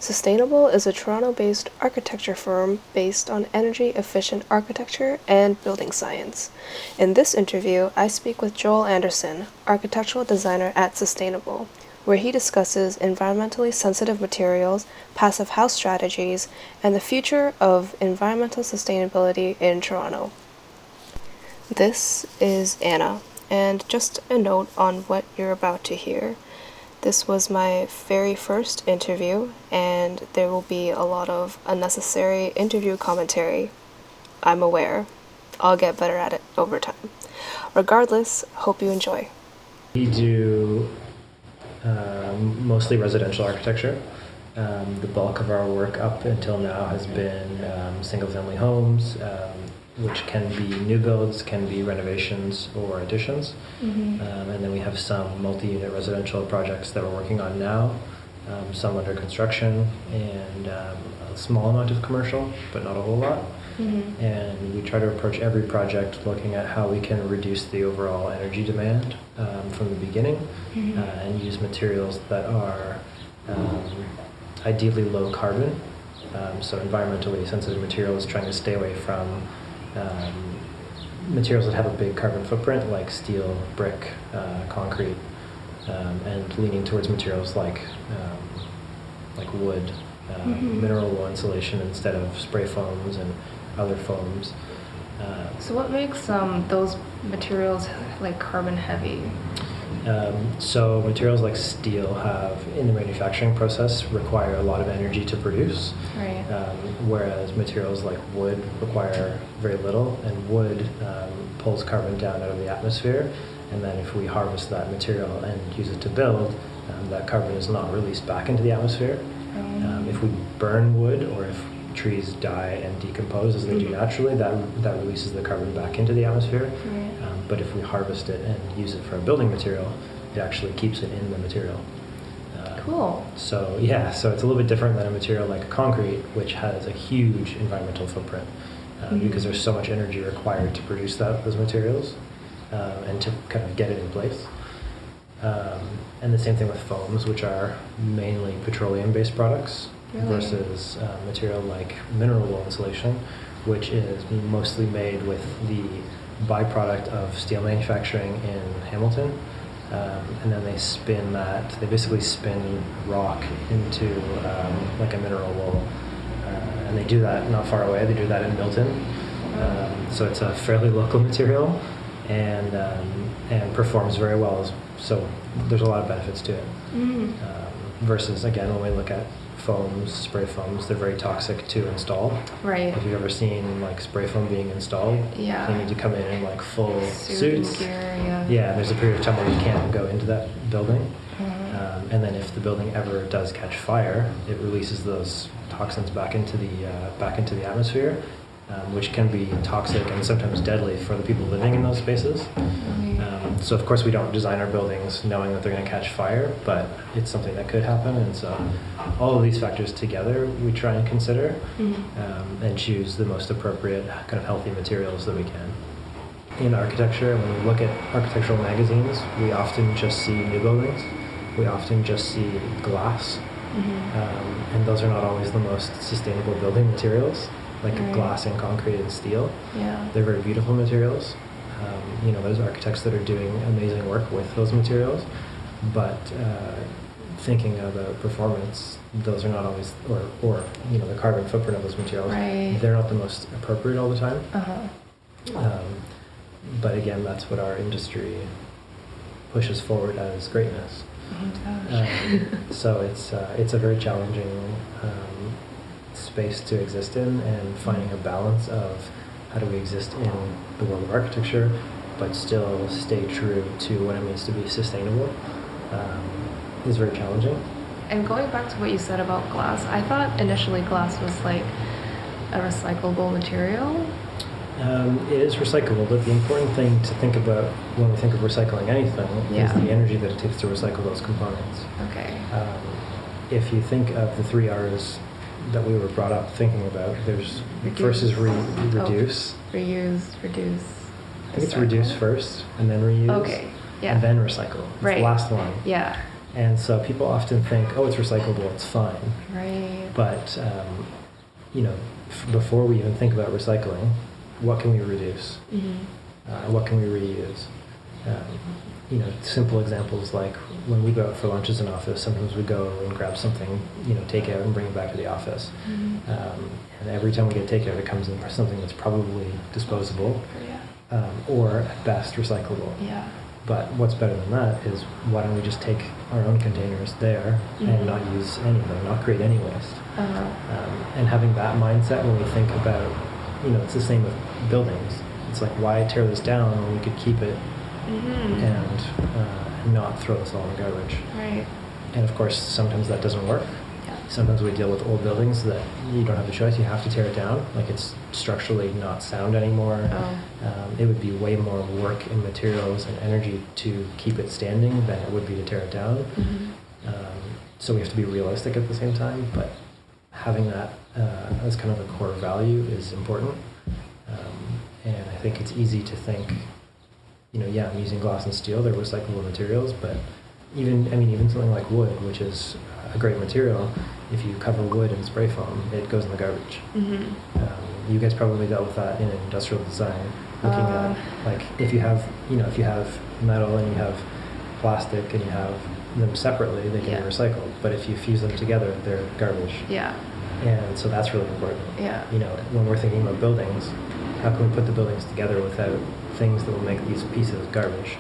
Sustainable is a Toronto-based architecture firm based on energy-efficient architecture and building science. In this interview, I speak with Joel Anderson, architectural designer at Sustainable, where he discusses environmentally sensitive materials, passive house strategies, and the future of environmental sustainability in Toronto. This is Anna, and just a note on what you're about to hear. This was my very first interview, and there will be a lot of unnecessary interview commentary. I'm aware. I'll get better at it over time. Regardless, hope you enjoy. We do mostly residential architecture. The bulk of our work up until now has been single-family homes, which can be new builds, can be renovations or additions. And then we have some multi-unit residential projects that we're working on now, some under construction, and a small amount of commercial, but not a whole lot. And we try to approach every project looking at how we can reduce the overall energy demand from the beginning, and use materials that are ideally low carbon. So environmentally sensitive materials, trying to stay away from materials that have a big carbon footprint, like steel, brick, concrete, and leaning towards materials like wood, mineral wool insulation instead of spray foams and other foams. So what makes those materials like carbon heavy? So materials like steel have, in the manufacturing process, require a lot of energy to produce. Right. Whereas materials like wood require very little, and wood pulls carbon down out of the atmosphere. And then if we harvest that material and use it to build, that carbon is not released back into the atmosphere. If we burn wood, or if trees die and decompose as they do naturally, that releases the carbon back into the atmosphere. Right. But if we harvest it and use it for a building material, it actually keeps it in the material. Cool. So it's a little bit different than a material like concrete, which has a huge environmental footprint because there's so much energy required to produce those materials and to kind of get it in place. And the same thing with foams, which are mainly petroleum-based products. Really? Versus material like mineral wool insulation, which is mostly made with the byproduct of steel manufacturing in Hamilton. And then they basically spin rock into like a mineral wool. And they do that not far away, they do that in Milton. So it's a fairly local material and performs very well. So there's a lot of benefits to it. Versus, again, when we look at foams, spray foams, they're very toxic to install. Right. If you've ever seen like spray foam being installed, Yeah. they need to come in like full suits. Gear, yeah. Yeah, there's a period of time where you can't go into that building. And then if the building ever does catch fire, it releases those toxins back into the atmosphere, which can be toxic and sometimes deadly for the people living in those spaces. So of course we don't design our buildings knowing that they're going to catch fire, but it's something that could happen. And so all of these factors together we try and consider and choose the most appropriate kind of healthy materials that we can. In architecture, when we look at architectural magazines, we often just see new buildings. We often just see glass. And those are not always the most sustainable building materials, like glass and concrete and steel. Yeah. They're very beautiful materials. There's architects that are doing amazing work with those materials, but thinking about performance, those are not always, or the carbon footprint of those materials, Right. they're not the most appropriate all the time. Uh-huh. But again, that's what our industry pushes forward as greatness. So it's a very challenging space to exist in, and finding a balance of how do we exist in the world of architecture but still stay true to what it means to be sustainable is very challenging. And going back to what you said about glass, I thought initially glass was like a recyclable material. It is recyclable, but the important thing to think about when we think of recycling anything is the energy that it takes to recycle those components. Okay. If you think of the 3 R's that we were brought up thinking about, there's first is reduce. Reuse, reduce. I think it's reduce first, and then reuse. Okay. Yeah. And then recycle. It's Right. the last one. Yeah. And so people often think, oh, it's recyclable, it's fine. Right. But, before we even think about recycling, what can we reduce? What can we reuse? Simple examples like when we go out for lunch as an office, sometimes we go and grab something, take out and bring it back to the office. And every time we get takeout, it comes in something that's probably disposable, or at best recyclable. Yeah. But what's better than that is why don't we just take our own containers there and not use any of them, not create any waste. And having that mindset when we think about, it's the same with buildings. It's like, why tear this down when we could keep it and not throw this all in the garbage? Right. And of course, sometimes that doesn't work. Yeah. Sometimes we deal with old buildings that you don't have a choice, you have to tear it down. Like it's structurally not sound anymore. It would be way more work in materials and energy to keep it standing than it would be to tear it down. So we have to be realistic at the same time, but having that as kind of a core value is important. And I think it's easy to think, I'm using glass and steel, they're recyclable materials, but even something like wood, which is a great material, if you cover wood in spray foam, it goes in the garbage. You guys probably dealt with that in industrial design, looking at like if you have metal and you have plastic and you have them separately, they can be recycled. But if you fuse them together, they're garbage. Yeah. And so that's really important. Yeah. When we're thinking about buildings, how can we put the buildings together without things that will make these pieces garbage?